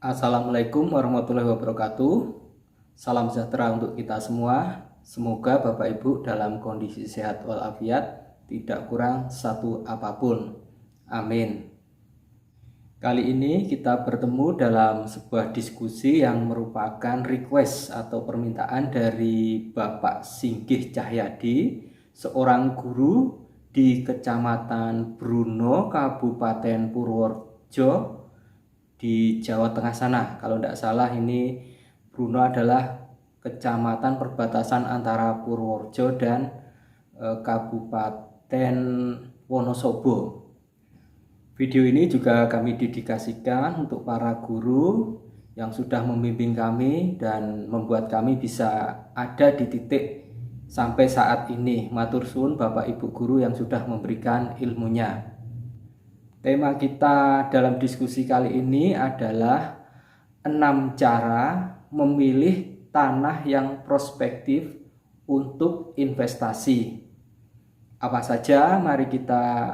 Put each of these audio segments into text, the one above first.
Assalamualaikum warahmatullahi wabarakatuh. Salam sejahtera untuk kita semua. Semoga Bapak Ibu dalam kondisi sehat walafiat, tidak kurang satu apapun. Amin. Kali ini kita bertemu dalam sebuah diskusi yang merupakan request atau permintaan dari Bapak Singgih Cahyadi, seorang guru di Kecamatan Bruno, Kabupaten Purworejo, di Jawa Tengah sana. Kalau tidak salah ini Bruno adalah kecamatan perbatasan antara Purworejo dan Kabupaten Wonosobo. Video ini juga kami dedikasikan untuk para guru yang sudah membimbing kami dan membuat kami bisa ada di titik sampai saat ini. Matur suwun Bapak Ibu guru yang sudah memberikan ilmunya. Tema kita dalam diskusi kali ini adalah 6 cara memilih tanah yang prospektif untuk investasi. Apa saja? Mari kita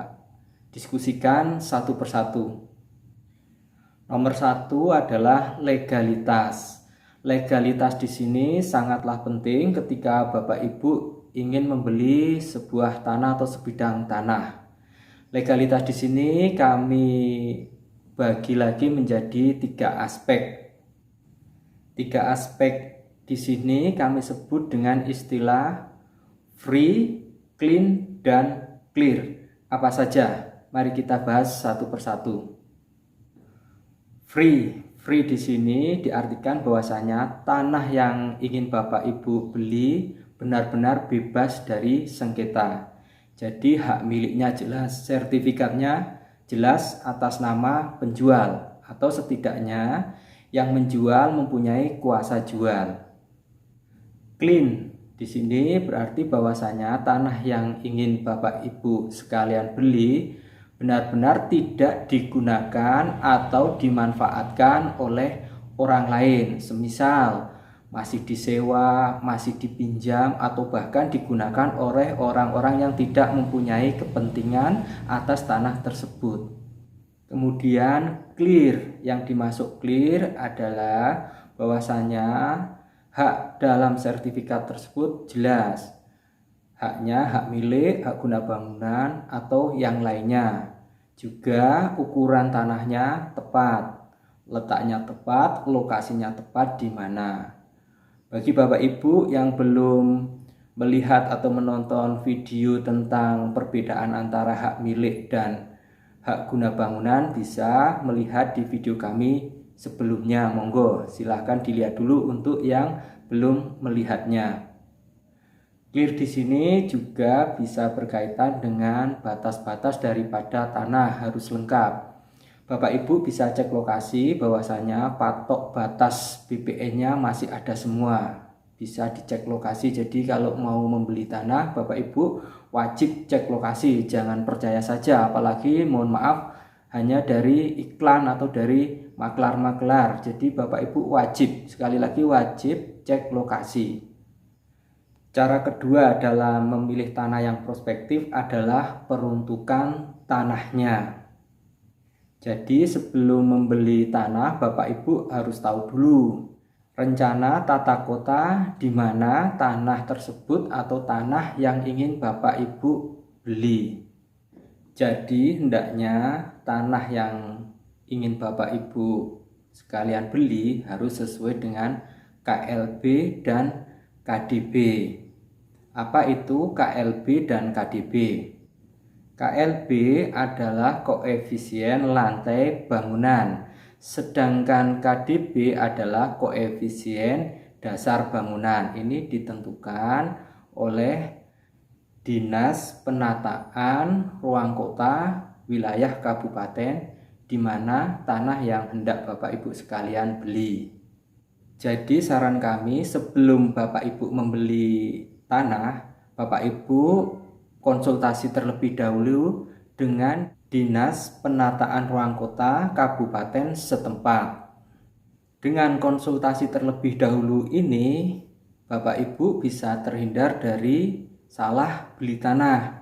diskusikan satu persatu. Nomor 1 adalah legalitas. Legalitas di sini sangatlah penting ketika Bapak Ibu ingin membeli sebuah tanah atau sebidang tanah. Legalitas di sini kami bagi lagi menjadi 3 aspek. 3 aspek di sini kami sebut dengan istilah free, clean, dan clear. Apa saja? Mari kita bahas satu persatu. Free di sini diartikan bahwasanya tanah yang ingin Bapak Ibu beli benar-benar bebas dari sengketa. Jadi hak miliknya jelas, sertifikatnya jelas atas nama penjual atau setidaknya yang menjual mempunyai kuasa jual. Clean di sini berarti bahwasanya tanah yang ingin Bapak Ibu sekalian beli benar-benar tidak digunakan atau dimanfaatkan oleh orang lain, semisal masih disewa, masih dipinjam, atau bahkan digunakan oleh orang-orang yang tidak mempunyai kepentingan atas tanah tersebut. Kemudian clear, yang dimaksud clear adalah bahwasanya hak dalam sertifikat tersebut jelas. Haknya hak milik, hak guna bangunan, atau yang lainnya. Juga ukuran tanahnya tepat, letaknya tepat, lokasinya tepat di mana. Bagi Bapak Ibu yang belum melihat atau menonton video tentang perbedaan antara hak milik dan hak guna bangunan, bisa melihat di video kami sebelumnya. Monggo silahkan dilihat dulu untuk yang belum melihatnya. Clear di sini juga bisa berkaitan dengan batas-batas daripada tanah harus lengkap. Bapak Ibu bisa cek lokasi bahwasanya patok batas BPN-nya masih ada semua. Bisa dicek lokasi. Jadi kalau mau membeli tanah, Bapak Ibu wajib cek lokasi. Jangan percaya saja, apalagi mohon maaf hanya dari iklan atau dari maklar-maklar. Jadi Bapak Ibu wajib, sekali lagi wajib cek lokasi. Cara kedua dalam memilih tanah yang prospektif adalah peruntukan tanahnya. Jadi sebelum membeli tanah, Bapak Ibu harus tahu dulu rencana tata kota di mana tanah tersebut atau tanah yang ingin Bapak Ibu beli. Jadi hendaknya tanah yang ingin Bapak Ibu sekalian beli harus sesuai dengan KLB dan KDB. Apa itu KLB dan KDB? KLB adalah koefisien lantai bangunan, sedangkan KDB adalah koefisien dasar bangunan. Ini ditentukan oleh Dinas Penataan Ruang Kota Wilayah Kabupaten di mana tanah yang hendak Bapak Ibu sekalian beli. Jadi saran kami sebelum Bapak Ibu membeli tanah, Bapak Ibu konsultasi terlebih dahulu dengan Dinas Penataan Ruang Kota Kabupaten setempat. Dengan konsultasi terlebih dahulu ini, Bapak Ibu bisa terhindar dari salah beli tanah.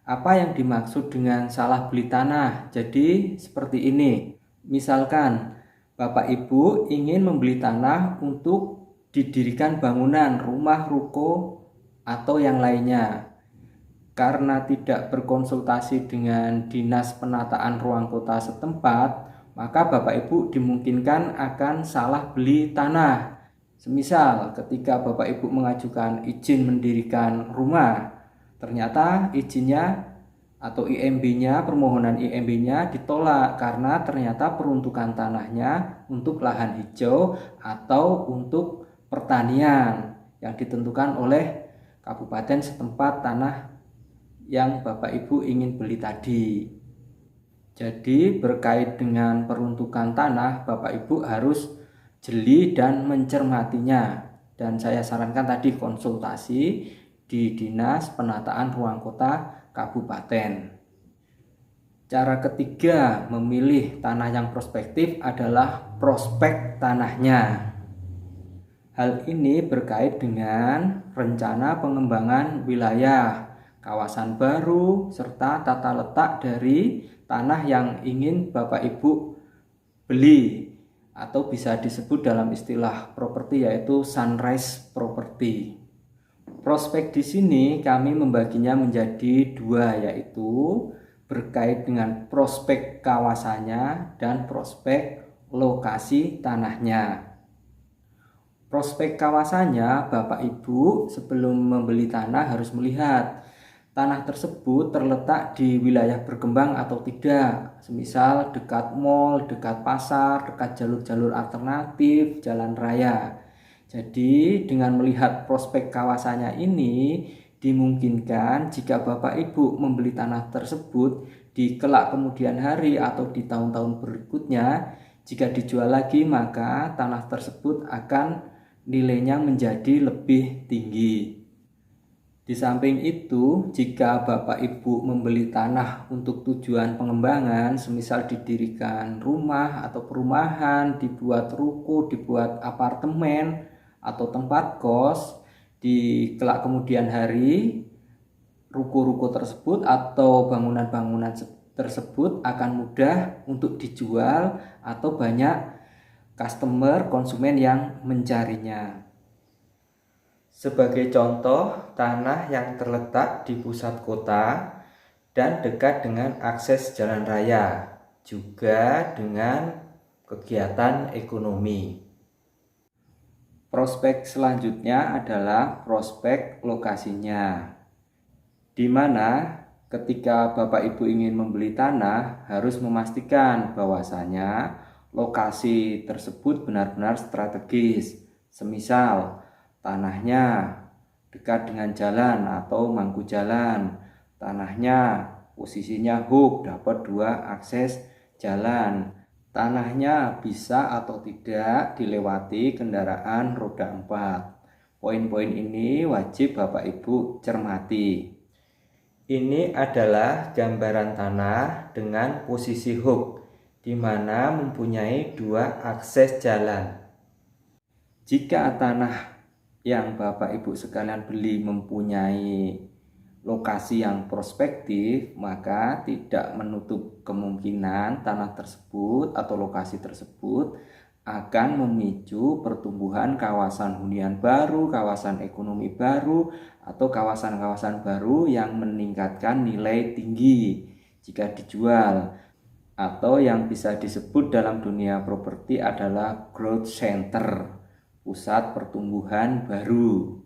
Apa yang dimaksud dengan salah beli tanah? Jadi seperti ini. Misalkan Bapak Ibu ingin membeli tanah untuk didirikan bangunan, rumah, ruko, atau yang lainnya. Karena tidak berkonsultasi dengan Dinas Penataan Ruang Kota setempat, maka Bapak Ibu dimungkinkan akan salah beli tanah. Semisal ketika Bapak Ibu mengajukan izin mendirikan rumah, ternyata izinnya atau IMB-nya, permohonan IMB-nya ditolak karena ternyata peruntukan tanahnya untuk lahan hijau atau untuk pertanian yang ditentukan oleh kabupaten setempat tanah yang Bapak Ibu ingin beli tadi. Jadi berkait dengan peruntukan tanah, Bapak Ibu harus jeli dan mencermatinya. Dan saya sarankan tadi konsultasi di Dinas Penataan Ruang Kota Kabupaten. Cara ketiga memilih tanah yang prospektif adalah prospek tanahnya. Hal ini berkait dengan rencana pengembangan wilayah, kawasan baru, serta tata letak dari tanah yang ingin Bapak Ibu beli, atau bisa disebut dalam istilah properti yaitu sunrise property. Prospek di sini kami membaginya menjadi dua, yaitu berkait dengan prospek kawasannya dan prospek lokasi tanahnya. Prospek kawasannya, Bapak Ibu sebelum membeli tanah harus melihat tanah tersebut terletak di wilayah berkembang atau tidak. Semisal dekat mall, dekat pasar, dekat jalur-jalur alternatif, jalan raya. Jadi dengan melihat prospek kawasannya ini, dimungkinkan jika Bapak Ibu membeli tanah tersebut di kelak kemudian hari atau di tahun-tahun berikutnya, jika dijual lagi maka tanah tersebut akan nilainya menjadi lebih tinggi. Di samping itu, jika Bapak Ibu membeli tanah untuk tujuan pengembangan, semisal didirikan rumah atau perumahan, dibuat ruko, dibuat apartemen, atau tempat kos, di kelak kemudian hari ruko-ruko tersebut atau bangunan-bangunan tersebut akan mudah untuk dijual atau banyak konsumen yang mencarinya. Sebagai contoh, tanah yang terletak di pusat kota dan dekat dengan akses jalan raya, juga dengan kegiatan ekonomi. Prospek selanjutnya adalah prospek lokasinya, di mana ketika Bapak Ibu ingin membeli tanah harus memastikan bahwasanya lokasi tersebut benar-benar strategis. Semisal tanahnya dekat dengan jalan atau mangku jalan, tanahnya posisinya hook, dapat 2 akses jalan, tanahnya bisa atau tidak dilewati kendaraan roda 4. Poin-poin ini wajib Bapak Ibu cermati. Ini adalah gambaran tanah dengan posisi hook, di mana mempunyai 2 akses jalan. Jika tanah yang Bapak Ibu sekalian beli mempunyai lokasi yang prospektif, maka tidak menutup kemungkinan tanah tersebut atau lokasi tersebut akan memicu pertumbuhan kawasan hunian baru, kawasan ekonomi baru, atau kawasan-kawasan baru yang meningkatkan nilai tinggi jika dijual, atau yang bisa disebut dalam dunia properti adalah growth center, pusat pertumbuhan baru.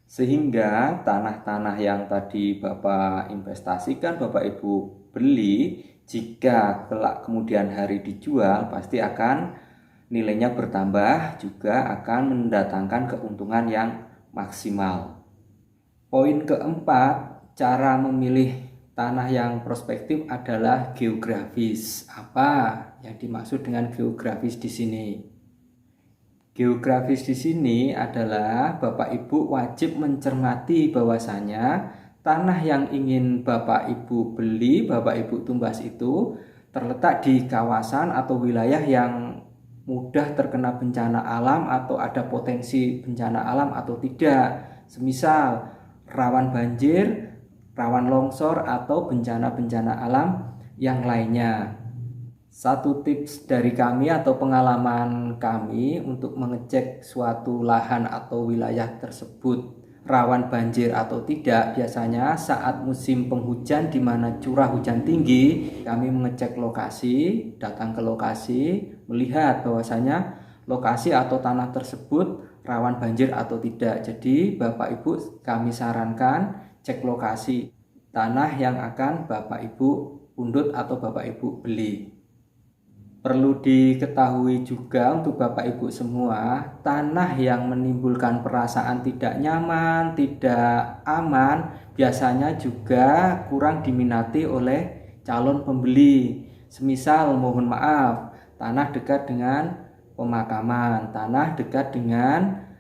Sehingga tanah-tanah yang tadi Bapak investasikan, Bapak Ibu beli, jika kelak kemudian hari dijual pasti akan nilainya bertambah, juga akan mendatangkan keuntungan yang maksimal. Poin keempat, cara memilih tanah yang prospektif adalah geografis. Apa yang dimaksud dengan geografis di sini? Geografis di sini adalah Bapak Ibu wajib mencermati bahwasanya tanah yang ingin Bapak Ibu beli, Bapak Ibu tumbas itu terletak di kawasan atau wilayah yang mudah terkena bencana alam atau ada potensi bencana alam atau tidak. Semisal rawan banjir, rawan longsor atau bencana-bencana alam yang lainnya. Satu tips dari kami atau pengalaman kami untuk mengecek suatu lahan atau wilayah tersebut rawan banjir atau tidak, biasanya saat musim penghujan di mana curah hujan tinggi, kami mengecek lokasi, datang ke lokasi, melihat bahwasanya lokasi atau tanah tersebut rawan banjir atau tidak. Jadi Bapak Ibu kami sarankan cek lokasi tanah yang akan Bapak Ibu pundut atau Bapak Ibu beli. Perlu diketahui juga untuk Bapak Ibu semua, tanah yang menimbulkan perasaan tidak nyaman, tidak aman, biasanya juga kurang diminati oleh calon pembeli. Semisal mohon maaf, tanah dekat dengan pemakaman, tanah dekat dengan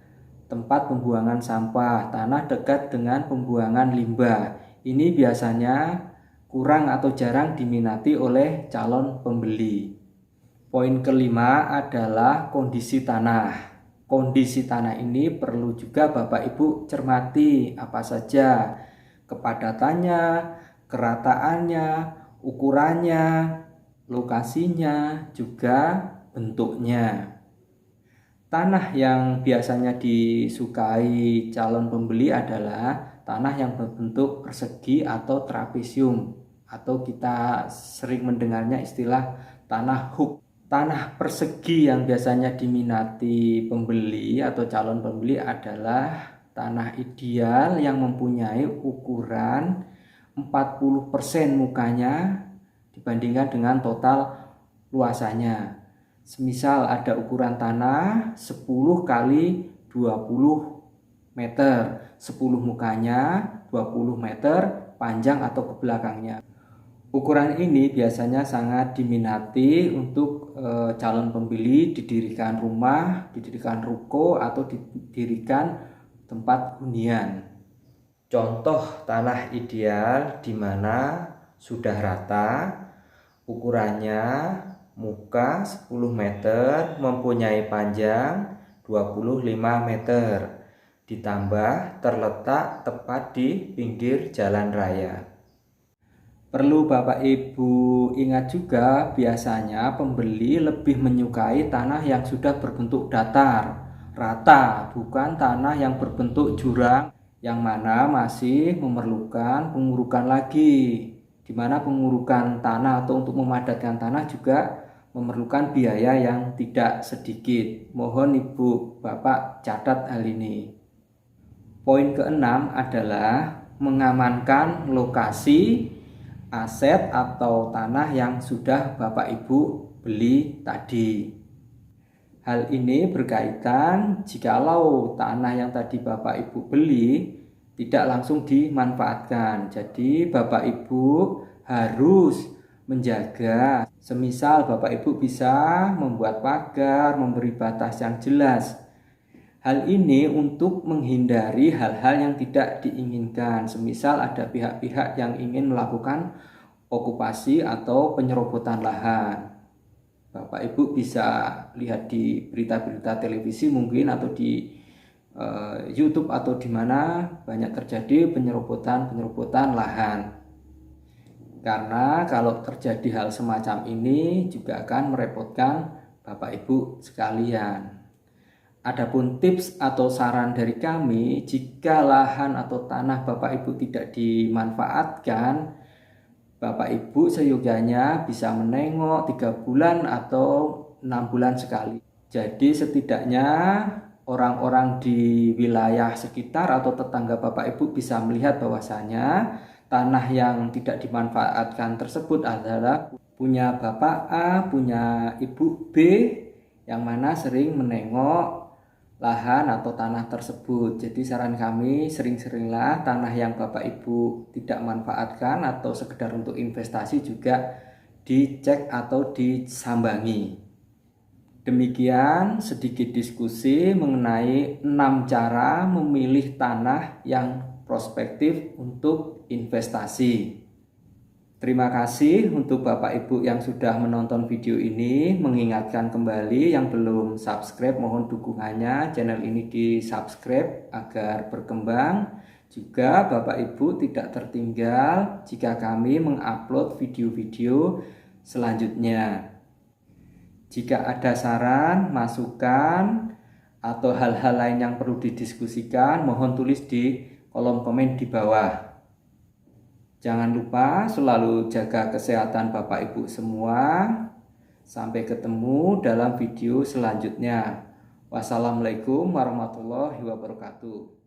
tempat pembuangan sampah, tanah dekat dengan pembuangan limbah. Ini biasanya kurang atau jarang diminati oleh calon pembeli. Poin kelima adalah kondisi tanah. Kondisi tanah ini perlu juga Bapak Ibu cermati apa saja kepadatannya, kerataannya, ukurannya, lokasinya, juga bentuknya. Tanah yang biasanya disukai calon pembeli adalah tanah yang berbentuk persegi atau trapesium, atau kita sering mendengarnya istilah tanah hook. Tanah persegi yang biasanya diminati pembeli atau calon pembeli adalah tanah ideal yang mempunyai ukuran 40% mukanya dibandingkan dengan total luasannya. Semisal ada ukuran tanah 10 kali 20 meter, 10 mukanya, 20 meter panjang atau ke belakangnya. Ukuran ini biasanya sangat diminati untuk calon pembeli didirikan rumah, didirikan ruko, atau didirikan tempat hunian. Contoh tanah ideal di mana sudah rata, ukurannya muka 10 meter, mempunyai panjang 25 meter, ditambah terletak tepat di pinggir jalan raya. Perlu Bapak Ibu ingat juga, biasanya pembeli lebih menyukai tanah yang sudah berbentuk datar, rata, bukan tanah yang berbentuk jurang yang mana masih memerlukan pengurukan lagi. Di mana pengurukan tanah atau untuk memadatkan tanah juga memerlukan biaya yang tidak sedikit. Mohon Ibu Bapak catat hal ini. Poin keenam adalah mengamankan lokasi aset atau tanah yang sudah Bapak Ibu beli tadi. Hal ini berkaitan jikalau tanah yang tadi Bapak Ibu beli tidak langsung dimanfaatkan. Jadi Bapak Ibu harus menjaga. Semisal Bapak Ibu bisa membuat pagar, memberi batas yang jelas. Hal ini untuk menghindari hal-hal yang tidak diinginkan. Semisal ada pihak-pihak yang ingin melakukan okupasi atau penyerobotan lahan. Bapak Ibu bisa lihat di berita-berita televisi mungkin, atau di YouTube atau di mana banyak terjadi penyerobotan lahan. Karena kalau terjadi hal semacam ini juga akan merepotkan Bapak Ibu sekalian. Adapun tips atau saran dari kami, jika lahan atau tanah Bapak Ibu tidak dimanfaatkan, Bapak Ibu seyogyanya bisa menengok 3 bulan atau 6 bulan sekali. Jadi setidaknya orang-orang di wilayah sekitar atau tetangga Bapak Ibu bisa melihat bahwasanya tanah yang tidak dimanfaatkan tersebut adalah punya Bapak A, punya Ibu B, yang mana sering menengok lahan atau tanah tersebut. Jadi saran kami, sering-seringlah tanah yang Bapak Ibu tidak manfaatkan atau sekedar untuk investasi juga dicek atau disambangi. Demikian sedikit diskusi mengenai 6 cara memilih tanah yang prospektif untuk investasi. Terima kasih untuk Bapak Ibu yang sudah menonton video ini. Mengingatkan kembali yang belum subscribe, mohon dukungannya channel ini di subscribe agar berkembang. Juga Bapak Ibu tidak tertinggal jika kami mengupload video-video selanjutnya. Jika ada saran, masukan, atau hal-hal lain yang perlu didiskusikan, mohon tulis di kolom komen di bawah. Jangan lupa selalu jaga kesehatan Bapak Ibu semua. Sampai ketemu dalam video selanjutnya. Wassalamualaikum warahmatullahi wabarakatuh.